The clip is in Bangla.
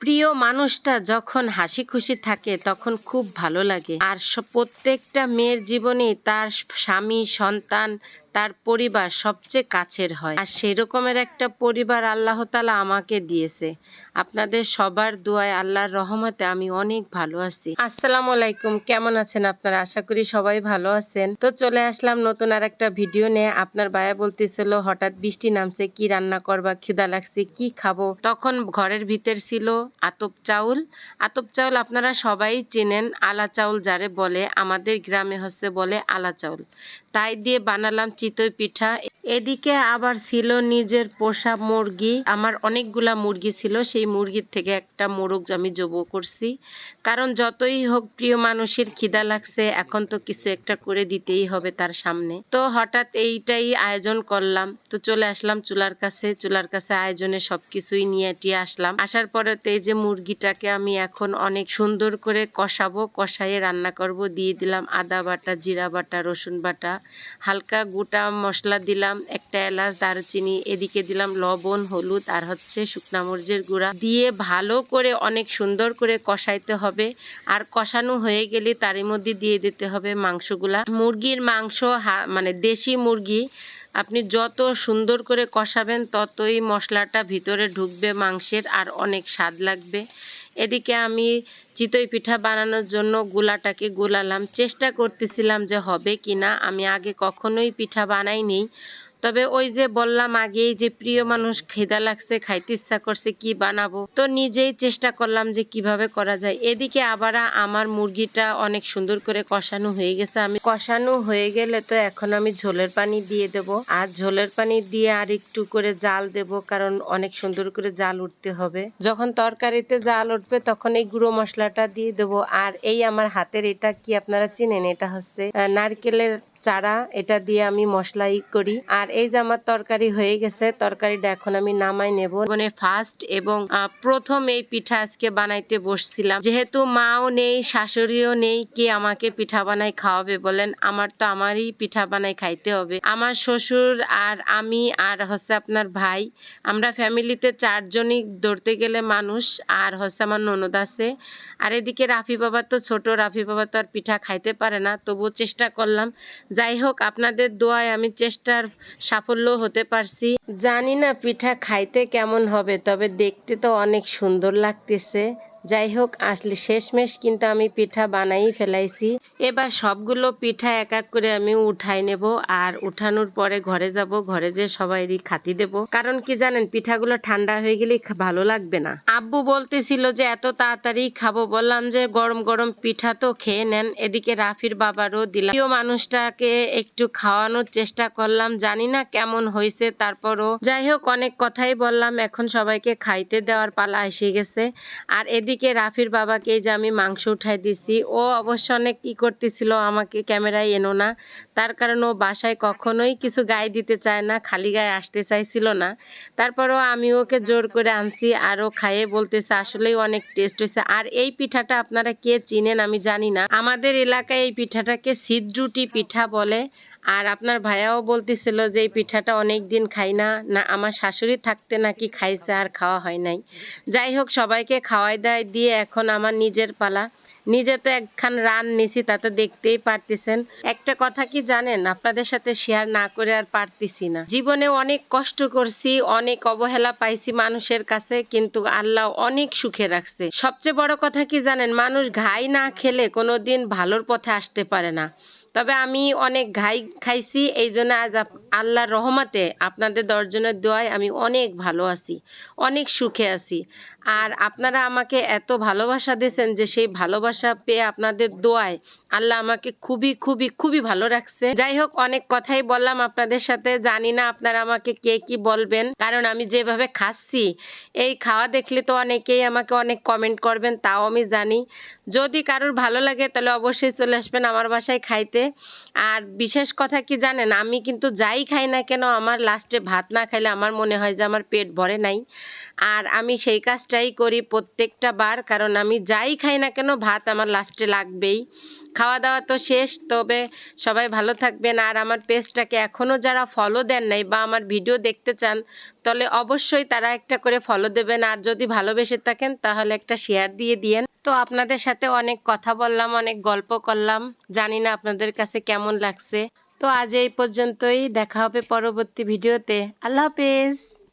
প্রিয় মানুষটা যখন হাসি খুশি থাকে তখন খুব ভালো লাগে। আর প্রত্যেকটা মেয়ের জীবনেই তার স্বামী, সন্তান, তার পরিবার সবচেয়ে কাছের হয়। আর সেরকমের একটা পরিবার আল্লাহ তাআলা আমাকে দিয়েছে। আপনাদের সবার দোয়ায়, আল্লাহর রহমতে আমি অনেক ভালো আছি। আসসালামু আলাইকুম, কেমন আছেন আপনারা? আশা করি সবাই ভালো আছেন। তো চলে আসলাম নতুন আর একটা ভিডিও নিয়ে। আপনার ভাইয়া বলতেছিল হঠাৎ বৃষ্টি নামছে, কি রান্না করবা, খিদা লাগছে, কি খাবো। তখন ঘরের ভিতর ছিল আতপ চাউল। আতপ চাউল আপনারা সবাই চেনেন, আলা চাউল যারে বলে, আমাদের গ্রামে হচ্ছে বলে আলা চাউল। তাই দিয়ে বানালাম চিতই পিঠা। এদিকে আবার ছিল নিজের পোষা মুরগি। আমার অনেকগুলা মুরগি ছিল, সেই মুরগির থেকে একটা মোরগ আমি জবো করছি। কারণ যতই হোক প্রিয় মানুষের খিদা লাগছে, এখন তো কিছু একটা করে দিতেই হবে তার সামনে। তো হঠাৎ এইটাই আয়োজন করলাম। তো চলে আসলাম চুলার কাছে আয়োজনে সবকিছুই নিয়ে টিয়ে আসলাম। আসার পরে তো এই যে মুরগিটাকে আমি এখন অনেক সুন্দর করে কষাবো, কষাইয়ে রান্না করব। দিয়ে দিলাম আদা বাটা, জিরা বাটা, রসুন বাটা, হালকা গোটা মশলা দিলাম, একটা এলাচ, দারুচিনি, এদিকে দিলাম লবণ, হলুদ আর হচ্ছে শুকনা মরিচের গুঁড়া দিয়ে ভালো করে অনেক সুন্দর করে কষাইতে হবে। আর কষানো হয়ে গেলে তারই মধ্যে দিয়ে দিতে হবে মাংসগুলা। মুরগির মাংস মানে দেশি মুরগি, আপনি যত সুন্দর করে কষাবেন ততই মশলাটা ভিতরে ঢুকবে মাংসের, আর অনেক স্বাদ লাগবে। এদিকে আমি চিতই পিঠা বানানোর জন্য গুলাটাকে গুলালাম। চেষ্টা করতেছিলাম যে হবে কিনা। আমি আগে কখনোই পিঠা বানাইনি, তবে ওই যে বললাম আগেই যে প্রিয় মানুষ, খিদা লাগছে, খাইতে ইচ্ছা করছে, কি বানাবো, তো নিজেই চেষ্টা করলাম যে কিভাবে করা যায়। এদিকে আবার আমার মুরগিটা অনেক সুন্দর করে কষানো হয়ে গেছে। আমি কষানো হয়ে গেলে তো এখন আমি ঝোলের পানি দিয়ে দেব। আর ঝোলের পানি দিয়ে আর একটু করে জাল দেব, কারণ অনেক সুন্দর করে জাল উঠতে হবে। যখন তরকারিতে জাল উঠবে তখন এই গুঁড়ো মশলাটা দিয়ে দেবো। আর এই আমার হাতের এটা কি আপনারা চিনেন, এটা হচ্ছে নারকেলের চারা, এটা দিয়ে আমি মশলাই করি। আর এই যে আমার তরকারি হয়ে গেছে, তরকারিটা এখন আমি নামাই নেব। মানে ফার্স্ট এবং প্রথম এই পিঠা আজকে বানাইতে বসছিলাম। যেহেতু মাও নেই, শাশুড়িও নেই, কে আমাকে পিঠা বানাই খাওয়াবে বলেন? আমার তো আমারই পিঠা বানাই খাইতে হবে। আমার শ্বশুর আর আমি আর হচ্ছে আপনার ভাই, আমরা ফ্যামিলিতে 4 জনই ধরতে গেলে মানুষ। আর হচ্ছে আমার ননদ আছে। আর এদিকে রাফি বাবা তো ছোট, রাফি বাবা তো আর পিঠা খাইতে পারে না, তবুও চেষ্টা করলাম। যাই হোক, আপনাদের দোয়ায় আমি চেষ্টার সাফল্য হতে পারছি। জানি না পিঠা খাইতে কেমন হবে, তবে দেখতে তো অনেক সুন্দর লাগতেছে। যাই হোক, আসলে শেষমেশ কিন্তু আমি পিঠা বানাই ফেলাইছি। এবার সবগুলো পিঠা এক এক করে আমি উঠাই নেব। আর উঠানোর পরে ঘরে যাব, ঘরে যে সবাইরই খাতি দেব। কারণ কি জানেন, পিঠাগুলো ঠান্ডা হয়ে গেলে ভালো লাগবে না। আব্বু বলতেছিল যে এত তাড়াতাড়ি খাবো, বললাম যে গরম গরম পিঠা তো খেয়ে নেন। এদিকে রাফির বাবারও দিলাম। প্রিয় মানুষটাকে একটু খাওয়ানোর চেষ্টা করলাম, জানি না কেমন হয়েছে। তারপরও যাই হোক, অনেক কথাই বললাম, এখন সবাইকে খাইতে দেওয়ার পালা এসে গেছে। আর এদিকে রাফির বাবাকে যে আমি মাংস উঠাই দিছি, ও অবশ্য অনেক কি করতেছিল, আমাকে ক্যামেরায় এনো না। তার কারণ ও বাসায় কখনোই কিছু গায়ে দিতে চায় না, খালি গায়ে আসতে চাইছিল না। তারপরও আমি ওকে জোর করে আনছি, আরও খাইয়ে বলতেছে আসলেই অনেক টেস্ট হয়েছে। আর এই পিঠাটা আপনারা কে চিনেন আমি জানি না, আমাদের এলাকায় এই পিঠাটাকে সিদ্ধরুটি পিঠা বলে। আর আপনার ভাইয়াও বলতেছিল যে এই পিঠাটা অনেক দিন খাই না, না আমার শাশুড়ি থাকতে নাকি খাইছে, আর খাওয়া হয় নাই। যাই হোক, সবাইকে খাওয়াই দাওয়াই দিয়ে এখন আমার নিজের পালা। নিজে তো একখান রান নিছি, তা তো দেখতেই পারতেছেন। একটা কথা কি জানেন, আপনাদের সাথে শেয়ার না করে আর পারতেছি না। জীবনে অনেক কষ্ট করছি, অনেক অবহেলা পাইছি মানুষের কাছে, কিন্তু আল্লাহ অনেক সুখে রাখছে। সবচেয়ে বড় কথা কি জানেন, মানুষ ঘাই না খেলে কোনোদিন ভালোর পথে আসতে পারে না। তবে আমি অনেক ঘাই খাইছি, এই জন্য আজ আল্লাহর রহমতে আপনাদের 10 জনের দোয়ায় আমি অনেক ভালো আছি, অনেক সুখে আছি। আর আপনারা আমাকে এত ভালোবাসা দিয়েছেন যে সেই ভালোবাসা পেয়ে আপনাদের দোয়ায় আল্লাহ আমাকে খুবই খুবই খুবই ভালো রাখছে। যাই হোক, অনেক কথাই বললাম আপনাদের সাথে, জানি না আপনারা আমাকে কে কি বলবেন, কারণ আমি যেভাবে খাচ্ছি, এই খাওয়া দেখলে তো অনেকেই আমাকে অনেক কমেন্ট করবেন, তাও আমি জানি। যদি কারোর ভালো লাগে তাহলে অবশ্যই চলে আসবেন আমার বাসায় খাইতে। খাইতে। আর বিশেষ কথা কি জানেন, আমি কিন্তু যাই খাই না কেন আমার লাস্টে ভাত না খাইলে আমার মনে হয় যে আমার পেট ভরে নাই। আর আমি সেই কাজটাই করি প্রত্যেকটা বার, কারণ আমি যাই খাই না কেন ভাত আমার লাস্টে লাগবেই। খাওয়া দাওয়া তো শেষ, তবে সবাই ভালো থাকবেন। আর আমার পেজটাকে এখনও যারা ফলো দেন নাই বা আমার ভিডিও দেখতে চান তাহলে অবশ্যই তারা একটা করে ফলো দেবেন, আর যদি ভালোবেসে থাকেন তাহলে একটা শেয়ার দিয়ে দিয়েন। তো আপনাদের সাথে অনেক কথা বললাম, অনেক গল্প করলাম, জানি না আপনাদের কাছে কেমন লাগছে। তো আজ এই পর্যন্তই, দেখা হবে পরবর্তী ভিডিওতে। আল্লাহ হাফেজ।